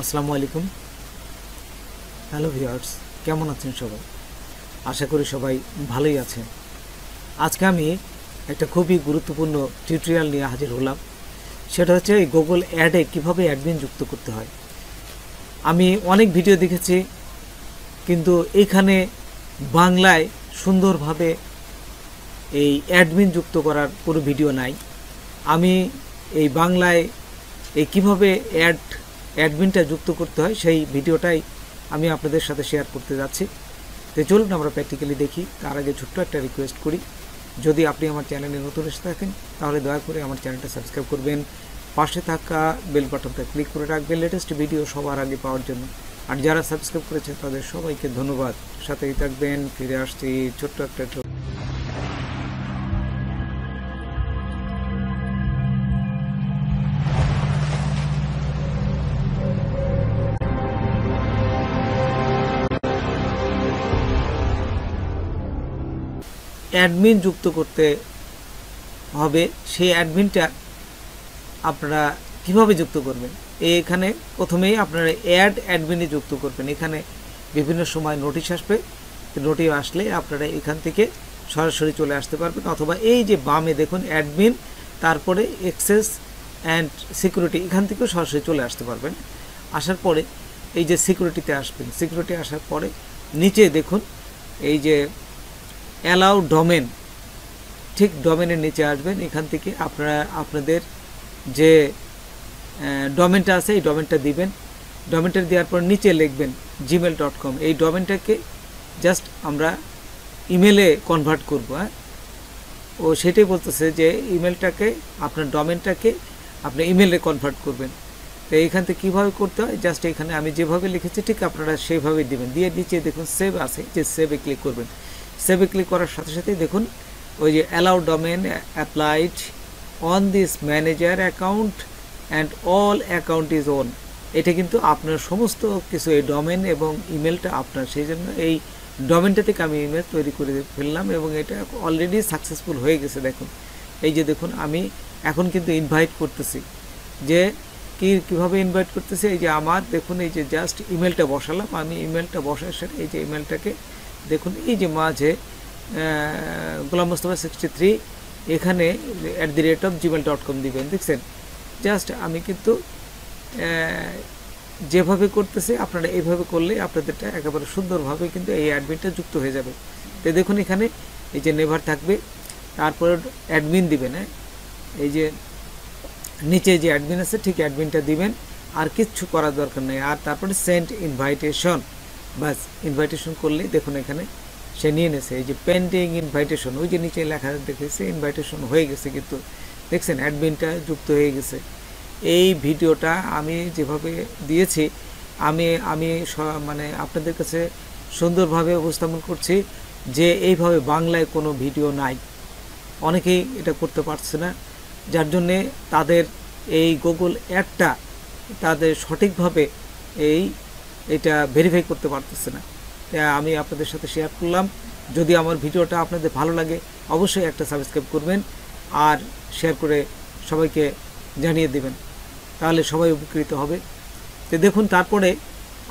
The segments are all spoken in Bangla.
আসসালামু আলাইকুম। হ্যালো ভিউয়ার্স, কেমন আছেন সবাই? আশা করি সবাই ভালোই আছেন। আজকে আমি একটা খুবই গুরুত্বপূর্ণ টিউটোরিয়াল নিয়ে হাজির হলাম। সেটা হচ্ছে এই গুগল অ্যাডে কীভাবে অ্যাডমিন যুক্ত করতে হয়। আমি অনেক ভিডিও দেখেছি, কিন্তু এখানে বাংলায় সুন্দরভাবে এই অ্যাডমিন যুক্ত করার কোনো ভিডিও নাই। আমি এই বাংলায় এই কীভাবে অ্যাডমিনটা যুক্ত করতে হয় সেই ভিডিওটাই আমি আপনাদের সাথে শেয়ার করতে যাচ্ছি। তো চলুন আমরা প্র্যাকটিক্যালি দেখি। তার আগে ছোট্ট একটা রিকোয়েস্ট করি, যদি আপনি আমার চ্যানেলে নতুন এসে থাকেন তাহলে দয়া করে আমার চ্যানেলটা সাবস্ক্রাইব করবেন, পাশে থাকা বেল বাটনটা ক্লিক করে রাখবেন লেটেস্ট ভিডিও সবার আগে পাওয়ার জন্য। আর যারা সাবস্ক্রাইব করেছেন তাদের সবাইকে ধন্যবাদ। সাথেই থাকবেন। ফিরে আসছি ছোট্ট একটা অ্যাডমিন যুক্ত করতে হবে। সেই অ্যাডমিনটা আপনারা কিভাবে যুক্ত করবেন, এখানে প্রথমেই আপনারা অ্যাডমিনে যুক্ত করবেন। এখানে বিভিন্ন সময় নোটিশ আসবে, নোটিশ আসলে আপনারা এখান থেকে সরাসরি চলে আসতে পারবেন, অথবা এই যে বামে দেখুন অ্যাডমিন, তারপরে অ্যাক্সেস অ্যান্ড সিকিউরিটি, এখান থেকেও সরাসরি চলে আসতে পারবেন। আসার পরে এই যে সিকিউরিটিতে আসবেন, সিকিউরিটি আসার পরে নিচে দেখুন এই যে অ্যালাউ ডোমেন, ঠিক ডোমেনের নিচে আসবেন। এখান থেকে আপনারা আপনাদের যে ডোমেনটা আছে এই ডোমেনটা দিবেন। ডোমেনটা দেওয়ার পর নিচে লিখবেন gmail.com। এই ডোমেনটাকে জাস্ট আমরা ইমেলে কনভার্ট করব। ও সেটাই বলতেছে যে ইমেলটাকে, আপনার ডোমেনটাকে আপনি ইমেলে কনভার্ট করবেন। তো এইখান থেকে কীভাবে করতে হয়, জাস্ট এখানে আমি যেভাবে লিখেছি ঠিক আপনারা সেইভাবে দিবেন। দিয়ে নিচে দেখুন সেভ আছে, যে সেভে ক্লিক করবেন। সেভে ক্লিক করার সাথে সাথেই দেখুন ওই যে allow domain applied on this manager account and all account is own. এটা কিন্তু আপনার সমস্ত কিছু, এই ডোমেন এবং ইমেলটা আপনার, সেই জন্য এই ডোমেনটা থেকে আমি ইমেল তৈরি করে ফেললাম এবং এটা অলরেডি সাকসেসফুল হয়ে গেছে। দেখুন এই যে দেখুন আমি এখন কিন্তু ইনভাইট করতেছি, যে কীভাবে ইনভাইট করতেছি, এই যে আমার দেখুন এই যে জাস্ট ইমেলটা বসালাম। আমি ইমেলটা বসার সাথে এই যে ইমেলটাকে দেখুন এই যে মাঝে গোলাম মোস্তফা 63 এখানে @gmail.com দিবেন। দেখছেন, জাস্ট আমি কিন্তু যেভাবে করতেছি আপনারা এইভাবে করলে আপনাদেরটা একেবারে সুন্দরভাবে কিন্তু এই অ্যাডমিনটা যুক্ত হয়ে যাবে। তো দেখুন এখানে এই যে নেভার থাকবে, তারপর অ্যাডমিন দিবেন। এই যে নিচে যে অ্যাডমিন আছে ঠিক অ্যাডমিনটা দিবেন, আর কিচ্ছু করার দরকার নেই। আর তারপরে সেন্ড ইনভাইটেশন, বাস ইনভাইটেশন করলে দেখুন এখানে সে নিয়ে নেছে। এই যে পেন্ডিং ইনভাইটেশন, ওই যে নিচে লেখা দেখেছে ইনভাইটেশন হয়ে গেছে, কিন্তু দেখছেন অ্যাডমিনটা যুক্ত হয়ে গেছে। এই ভিডিওটা আমি যেভাবে দিয়েছি আমি মানে আপনাদের কাছে সুন্দরভাবে উপস্থাপন করছি যে এইভাবে বাংলায় কোনো ভিডিও নাই, অনেকেই এটা করতে পারছে না, যার জন্যে তাদের এই গুগল অ্যাডটা তাদের সঠিকভাবে এটা ভেরিফাই করতে পারতেছে না। আমি আপনাদের সাথে শেয়ার করলাম। যদি আমার ভিডিওটা আপনাদের ভালো লাগে অবশ্যই একটা সাবস্ক্রাইব করবেন আর শেয়ার করে সবাইকে জানিয়ে দেবেন, তাহলে সবাই উপকৃত হবে। তো দেখুন তারপরে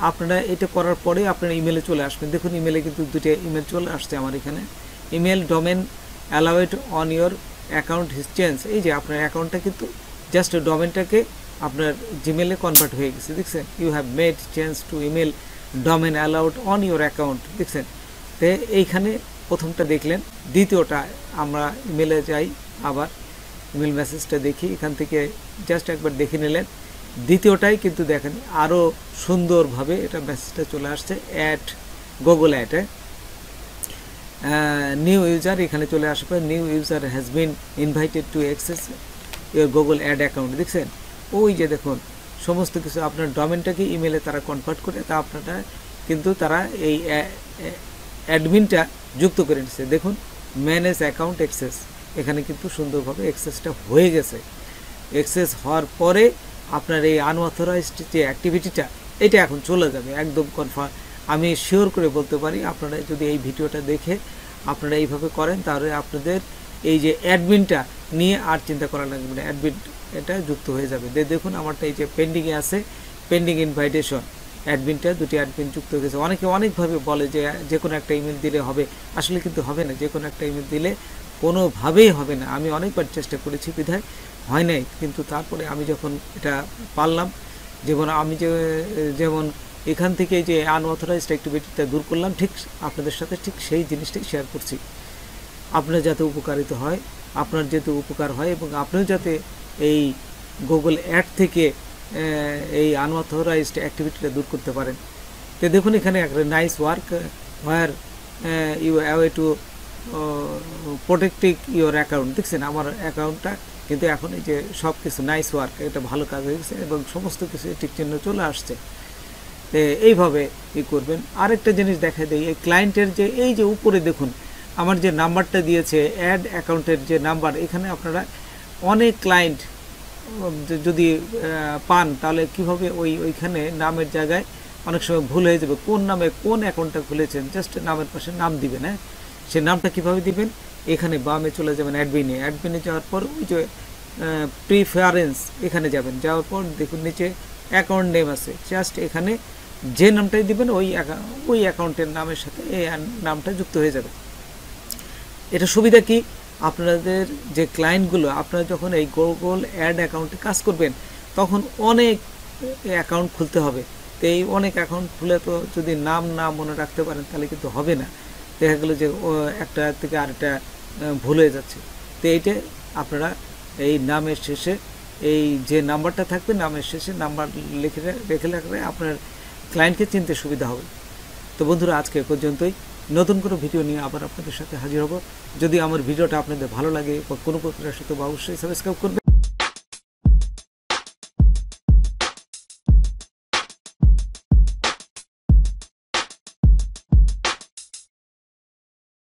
আপনারা এটা করার পরে আপনারা ইমেলে চলে আসবেন। দেখুন ইমেলে কিন্তু দুটো ইমেল চলে আসছে আমার এখানে। Email domain allowed on your account his change, এই যে আপনার অ্যাকাউন্টটা কিন্তু জাস্ট ডোমেনটাকে আপনার জিমেলে কনভার্ট হয়ে গেছে। দেখছেন, you have made change to email domain allowed on your account. দেখছেন, তো এইখানে প্রথমটা দেখলেন। দ্বিতীয়টা আমরা ইমেলে যাই, আবার ইমেল মেসেজটা দেখি, এখান থেকে জাস্ট একবার দেখে নিলেন। দ্বিতীয়টাই কিন্তু দেখেন আরও সুন্দরভাবে এটা মেসেজটা চলে আসছে, গুগল অ্যাডে নিউ ইউজার, এখানে চলে আসার পর new user has been invited to access your Google ad account. দেখছেন ওই যে দেখুন সমস্ত কিছু আপনার ডোমেনটাকে ইমেলে তারা কনভার্ট করে, তা আপনারা কিন্তু তারা এই অ্যাডমিনটা যুক্ত করে নিচ্ছে। দেখুন ম্যানেজ অ্যাকাউন্ট অ্যাক্সেস, এখানে কিন্তু সুন্দরভাবে অ্যাক্সেসটা হয়ে গেছে। অ্যাক্সেস হওয়ার পরে আপনার এই আনঅথরাইজড যে অ্যাক্টিভিটিটা এটা এখন চলে যাবে একদম কনফার্ম। আমি শিওর করে বলতে পারি আপনারা যদি এই ভিডিওটা দেখে আপনারা এইভাবে করেন তাহলে আপনাদের এই যে অ্যাডমিনটা নিয়ে আর চিন্তা করা লাগবে না, অ্যাডমিন এটা যুক্ত হয়ে যাবে। দেখুন আমারটা এই যে পেন্ডিংয়ে আছে, পেন্ডিং ইনভাইটেশন, অ্যাডমিনটা দুটি অ্যাডমিন যুক্ত হয়ে গেছে। অনেকে অনেকভাবে বলে যে কোনো একটা ইমেল দিলে হবে, আসলে কিন্তু হবে না। যে কোনো একটা ইমেল দিলে কোনোভাবেই হবে না। আমি অনেকবার চেষ্টা করেছি, বিধায় হয় নাই। কিন্তু তারপরে আমি যখন এটা পারলাম, যেমন এখান থেকে যে আনঅথরাইজড অ্যাক্টিভিটিটা দূর করলাম, ঠিক আপনাদের সাথে ঠিক সেই জিনিসটাই শেয়ার করছি। আপনার যাতে উপকারিত হয়, আপনার যাতে উপকার হয়, এবং আপনিও যাতে এই গুগল অ্যাড থেকে এই আনঅথরাইজড অ্যাক্টিভিটিটা দূর করতে পারেন। তো দেখুন এখানে একটা nice work where you have to protecting your account. দেখছেন আমার অ্যাকাউন্টটা কিন্তু এখন এই যে সব কিছু নাইস ওয়ার্ক, এটা ভালো কাজ হয়ে গেছে এবং সমস্ত কিছু টিক চিহ্ন চলে আসছে। তো এইভাবে করবেন। আরেকটা জিনিস দেখা দেয়, এই ক্লায়েন্টের যে এই যে উপরে দেখুন আমার যে নাম্বারটা দিয়েছে অ্যাড অ্যাকাউন্টের যে নাম্বার, এখানে আপনারা অনেক ক্লায়েন্ট যদি পান তাহলে কীভাবে ওইখানে নামের জায়গায় অনেক সময় ভুল হয়ে যাবে, কোন নামে কোন অ্যাকাউন্টটা খুলেছেন, জাস্ট নামের পাশে নাম দিবেন। হ্যাঁ, সে নামটা কীভাবে দিবেন, এখানে বামে চলে যাবেন অ্যাডমিনে যাওয়ার পর ওই যে প্রিফারেন্স এখানে যাবেন, যাওয়ার পর দেখুন নিচে অ্যাকাউন্ট নেম আছে, জাস্ট এখানে যে নামটাই দিবেন ওই অ্যাকাউন্টের নামের সাথে এই নামটা যুক্ত হয়ে যাবে। এটা সুবিধা কি, আপনাদের যে ক্লায়েন্টগুলো আপনারা যখন এই গুগল অ্যাড অ্যাকাউন্টে কাজ করবেন তখন অনেক অ্যাকাউন্ট খুলতে হবে। তো এই অনেক অ্যাকাউন্ট খুলে তো যদি নাম না মনে রাখতে পারেন তাহলে কিন্তু হবে না। দেখা গেলো যে একটা থেকে আরেকটা ভুল হয়ে যাচ্ছে। তো এইটা আপনারা এই নামের শেষে এই যে নাম্বারটা থাকবে, নামের শেষে নাম্বার রেখে রাখলে আপনার ক্লায়েন্টকে চিনতে সুবিধা হবে। তো বন্ধুরা আজকে পর্যন্তই, নতুন কোনো ভিডিও নিয়ে আবার আপনাদের সাথে হাজির হব। যদি আমার ভিডিওটা আপনাদের ভালো লাগে বা কোনো প্রকার সাথে অবশ্যই সাবস্ক্রাইব করবেন।